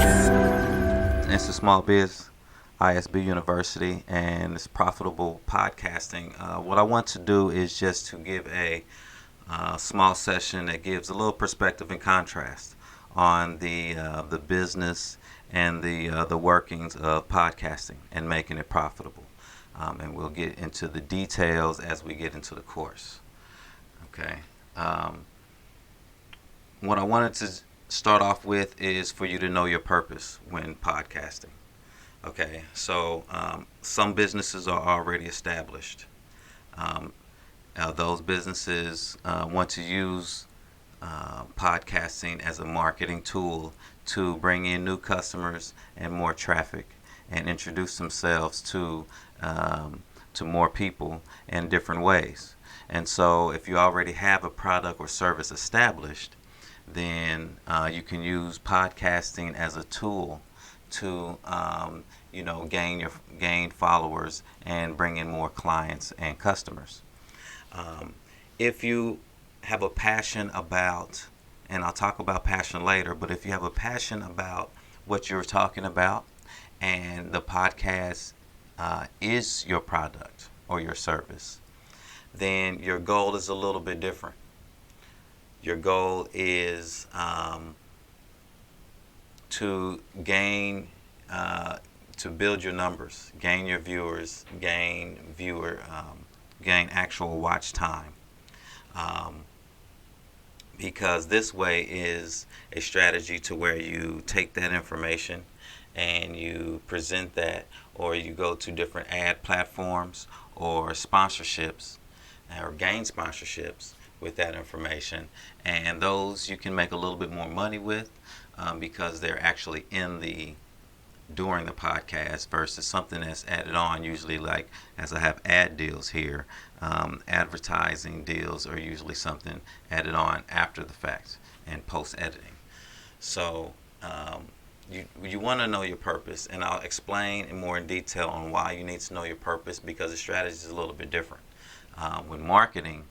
It's a small biz, ISB University, and it's profitable podcasting. What I want to do is just to give a small session that gives a little perspective and contrast on the business and the workings of podcasting and making it profitable. And we'll get into the details as we get into the course. Okay. Um, what I wanted to start off with is for you to know your purpose when podcasting. Okay, so some businesses are already established. Um, those businesses want to use podcasting as a marketing tool to bring in new customers and more traffic and introduce themselves to more people in different ways. And so, if you already have a product or service established, then you can use podcasting as a tool to gain followers and bring in more clients and customers. Um, if you have a passion about, and I'll talk about passion later, but if you have a passion about what you're talking about, and the podcast is your product or your service, then your goal is a little bit different. Your goal is to gain, to build your numbers, gain your viewers, gain actual watch time. Um, because this way is a strategy to where you take that information and you present that, or you go to different ad platforms or sponsorships or gain sponsorships with that information, and those you can make a little bit more money with because they're actually in the during the podcast versus something that's added on. Usually, like as I have ad deals here, advertising deals are usually something added on after the fact and post editing. So you want to know your purpose, and I'll explain in more in detail on why you need to know your purpose because the strategy is a little bit different. When marketing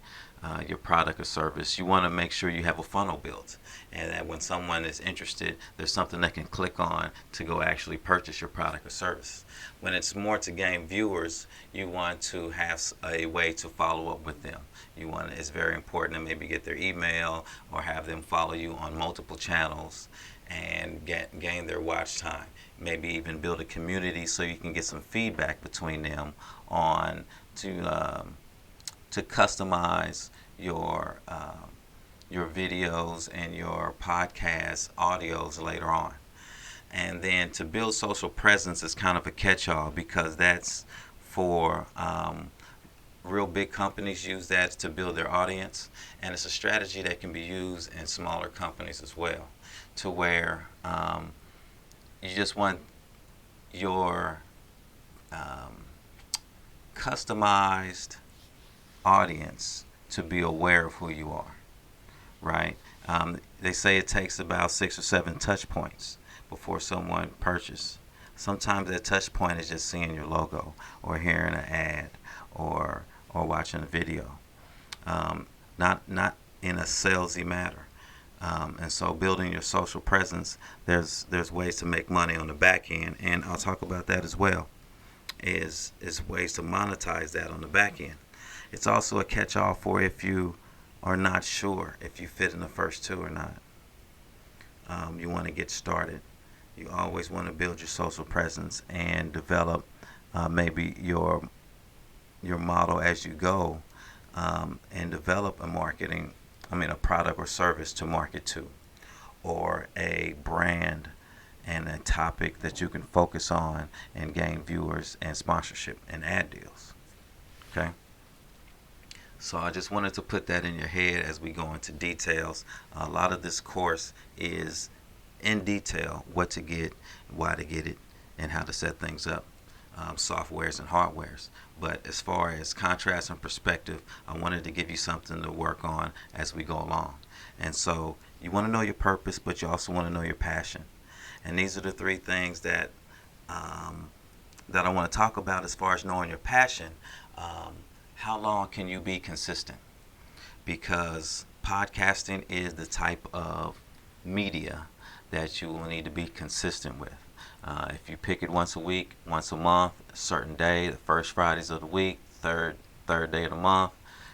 your product or service, you want to make sure you have a funnel built, and that when someone is interested, there's something they can click on to go actually purchase your product or service. When it's more to gain viewers, you want to have a way to follow up with them. It's very important to maybe get their email or have them follow you on multiple channels and gain their watch time. Maybe even build a community so you can get some feedback between them on to customize your videos and your podcast audios later on. And then to build social presence is kind of a catch-all because that's for real big companies use that to build their audience, and it's a strategy that can be used in smaller companies as well, to where you just want your customized audience to be aware of who you are, right? They say it takes about 6 or 7 touch points before someone purchases. Sometimes that touch point is just seeing your logo or hearing an ad or watching a video, not in a salesy manner. And so building your social presence, there's ways to make money on the back end, and I'll talk about that as well. Is ways to monetize that on the back end. It's also a catch-all for if you are not sure if you fit in the first two or not. You want to get started. You always want to build your social presence and develop maybe your model as you go, and develop a product or service to market to, or a brand and a topic that you can focus on and gain viewers and sponsorship and ad deals. Okay? So I just wanted to put that in your head as we go into details. A lot of this course is in detail what to get, why to get it, and how to set things up, softwares and hardwares. But as far as contrast and perspective, I wanted to give you something to work on as we go along. And so you want to know your purpose, but you also want to know your passion. And these are the 3 things that I want to talk about as far as knowing your passion. How long can you be consistent? Because podcasting is the type of media that you will need to be consistent with. If you pick it once a week, once a month, a certain day, the first Fridays of the week, third day of the month,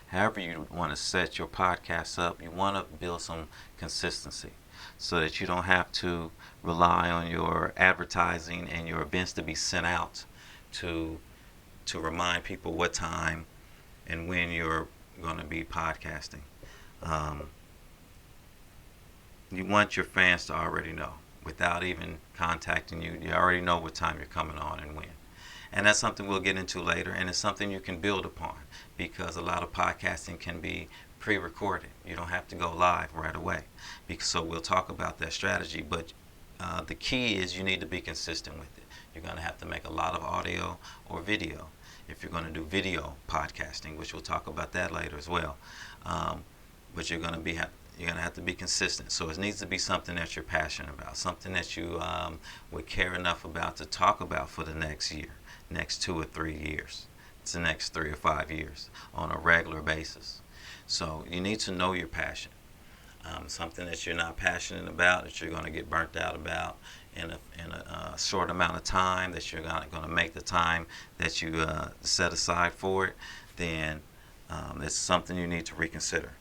however you want to set your podcast up, you want to build some consistency so that you don't have to rely on your advertising and your events to be sent out to remind people what time and when you're going to be podcasting. Um, you want your fans to already know without even contacting you. You already know what time you're coming on and when. And that's something we'll get into later, and it's something you can build upon because a lot of podcasting can be pre-recorded. You don't have to go live right away. So we'll talk about that strategy, but the key is you need to be consistent with it. You're going to have to make a lot of audio or video if you're going to do video podcasting, which we'll talk about that later as well. But you're going to have to be consistent. So it needs to be something that you're passionate about, something that you would care enough about to talk about for the next year, next 2 or 3 years, it's the next 3 or 5 years on a regular basis. So you need to know your passion. Something that you're not passionate about, that you're going to get burnt out about in a short amount of time, that you're not going to make the time that you set aside for it, then it's something you need to reconsider.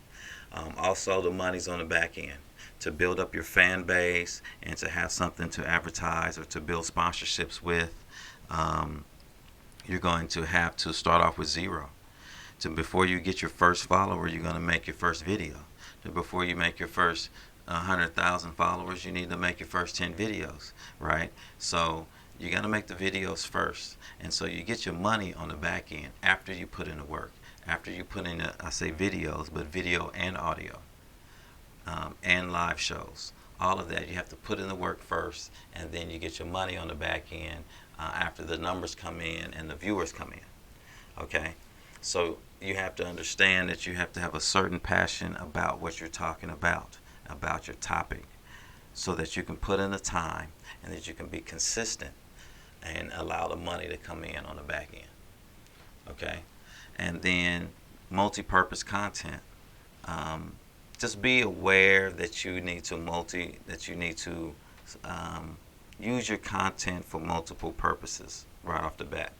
Also, the money's on the back end to build up your fan base and to have something to advertise or to build sponsorships with. You're going to have to start off with zero. Before you get your first follower, you're going to make your first video. Before you make your first 100,000 followers, you need to make your first 10 videos, right? So you got to make the videos first. And so you get your money on the back end after you put in the work. After you put in, I say videos, but video and audio and live shows. All of that, you have to put in the work first, and then you get your money on the back end after the numbers come in and the viewers come in, okay? So you have to understand that you have to have a certain passion about what you're talking about your topic, so that you can put in the time and that you can be consistent and allow the money to come in on the back end, okay? And then multi-purpose content. Just be aware that you need to use your content for multiple purposes right off the bat.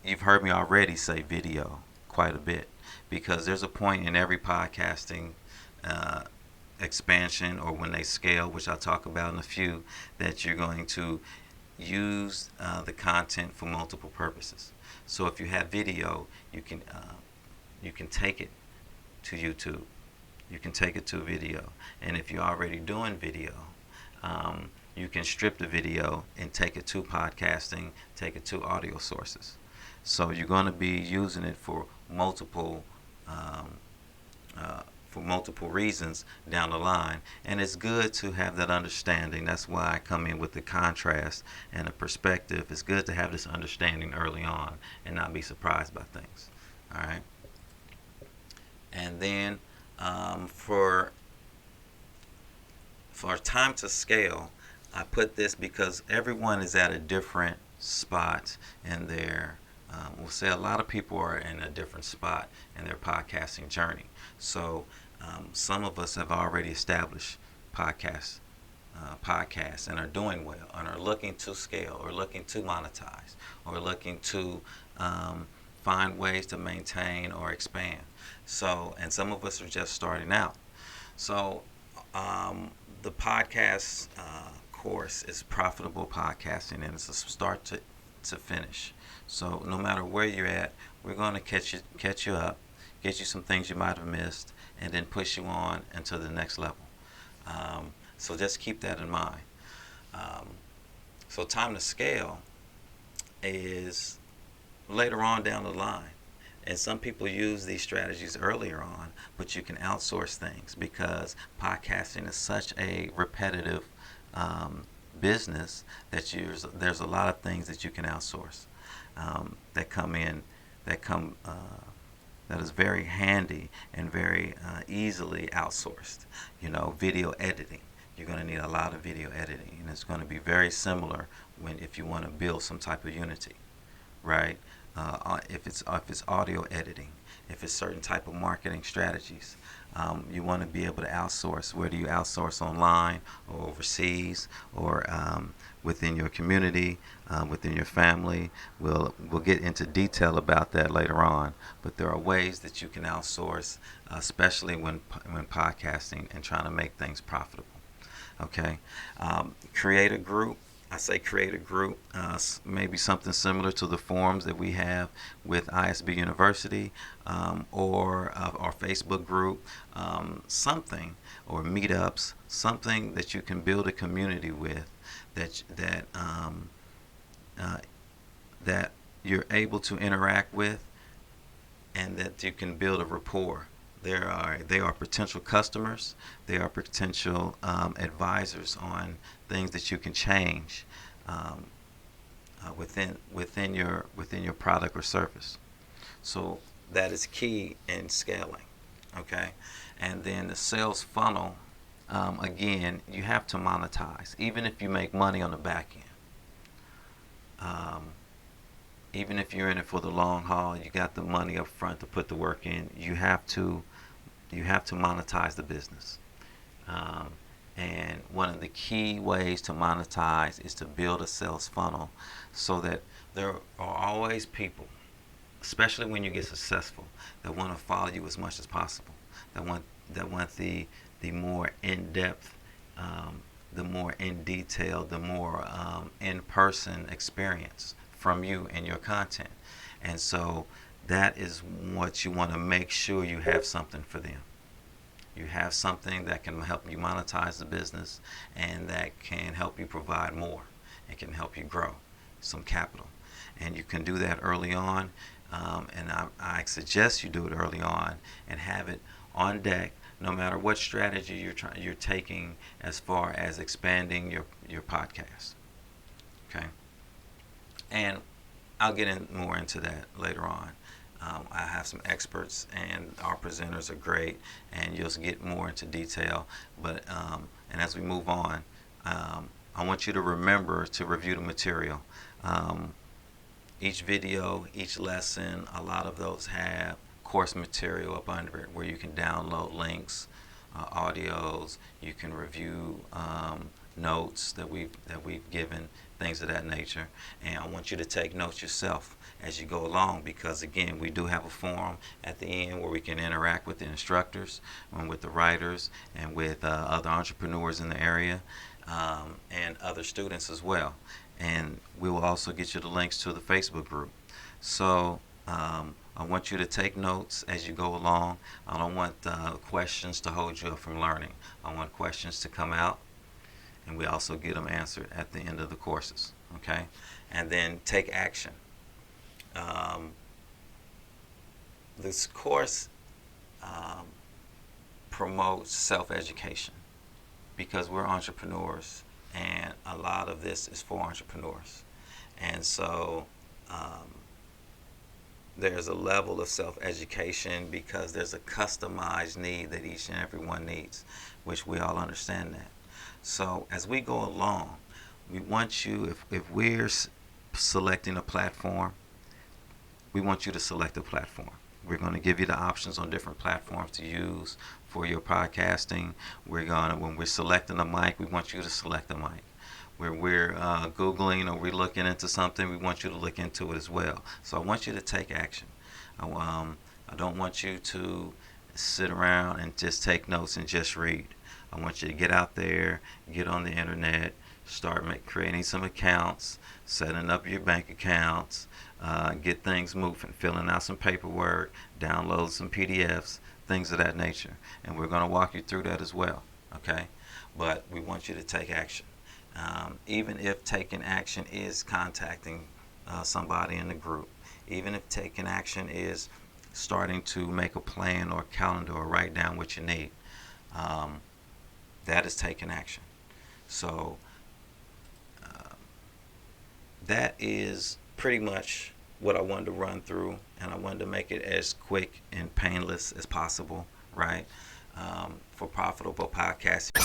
You've heard me already say video quite a bit because there's a point in every podcasting expansion or when they scale, which I'll talk about in a few, that you're going to use the content for multiple purposes. So if you have video, you can take it to YouTube. You can take it to video. And if you're already doing video, you can strip the video and take it to podcasting, take it to audio sources. So you're going to be using it for multiple reasons down the line, and it's good to have that understanding. That's why I come in with the contrast and the perspective. It's good to have this understanding early on and not be surprised by things. All right. And then for time to scale, I put this because everyone is at a different spot in their we'll say a lot of people are in a different spot in their podcasting journey. So some of us have already established podcasts and are doing well and are looking to scale or looking to monetize or looking to find ways to maintain or expand. So, and some of us are just starting out. So the podcast course is Profitable Podcasting, and it's a start to finish. So no matter where you're at, we're going to catch you up, get you some things you might have missed, and then push you on into the next level. So just keep that in mind. So time to scale is later on down the line. And some people use these strategies earlier on, but you can outsource things because podcasting is such a repetitive business that there's a lot of things that you can outsource that is very handy and very easily outsourced. Video editing. You're going to need a lot of video editing, and it's going to be very similar if you want to build some type of unity, right? If it's audio editing, if it's certain type of marketing strategies, You want to be able to outsource. Whether you outsource online or overseas or within your community, within your family. We'll get into detail about that later on. But there are ways that you can outsource, especially when podcasting and trying to make things profitable. Okay, create a group. I say create a group, maybe something similar to the forums that we have with ISB University, or our Facebook group, something, or meetups, something that you can build a community with, uh, that you're able to interact with, and that you can build a rapport. They are potential customers. They are potential advisors on things that you can change um, within your product or service. So that is key in scaling. Okay, and then the sales funnel. Again, you have to monetize, even if you make money on the back end. Um, Even if you're in it for the long haul, you got the money up front to put the work in. You have to monetize the business. Um, and one of the key ways to monetize is to build a sales funnel, so that there are always people, especially when you get successful, that want to follow you as much as possible. That want the more in depth, the more in detail, the more in person experience from you and your content. And so that is what you want to make sure you have something for them. You have something that can help you monetize the business, and that can help you provide more. It can help you grow some capital. And you can do that early on. And I suggest you do it early on and have it on deck, no matter what strategy you're taking as far as expanding your podcast. Okay? And I'll get in more into that later on. I have some experts, and our presenters are great, and you'll get more into detail. But and as we move on, I want you to remember to review the material. Each video, each lesson, a lot of those have course material up under it, where you can download links, audios. You can review notes that we've given, things of that nature. And I want you to take notes yourself as you go along, because again, we do have a forum at the end where we can interact with the instructors and with the writers and with other entrepreneurs in the area, and other students as well. And we will also get you the links to the Facebook group. So I want you to take notes as you go along. I don't want questions to hold you up from learning. I want questions to come out, and we also get them answered at the end of the courses. Okay? And then take action. This course promotes self-education, because we're entrepreneurs, and a lot of this is for entrepreneurs. And so there's a level of self-education, because there's a customized need that each and every one needs, which we all understand that. So as we go along, we want you, if we're selecting a platform, we want you to select a platform. We're going to give you the options on different platforms to use for your podcasting. When we're selecting a mic, we want you to select a mic. When we're Googling or we're looking into something, we want you to look into it as well. So I want you to take action. I don't want you to sit around and just take notes and just read. I want you to get out there, get on the internet, start creating some accounts, setting up your bank accounts, get things moving, filling out some paperwork, download some PDFs, things of that nature. And we're going to walk you through that as well. Okay? But we want you to take action. Even if taking action is contacting somebody in the group, even if taking action is starting to make a plan or a calendar or write down what you need, that is taking action. So that is pretty much what I wanted to run through, and I wanted to make it as quick and painless as possible, right? For profitable podcasting.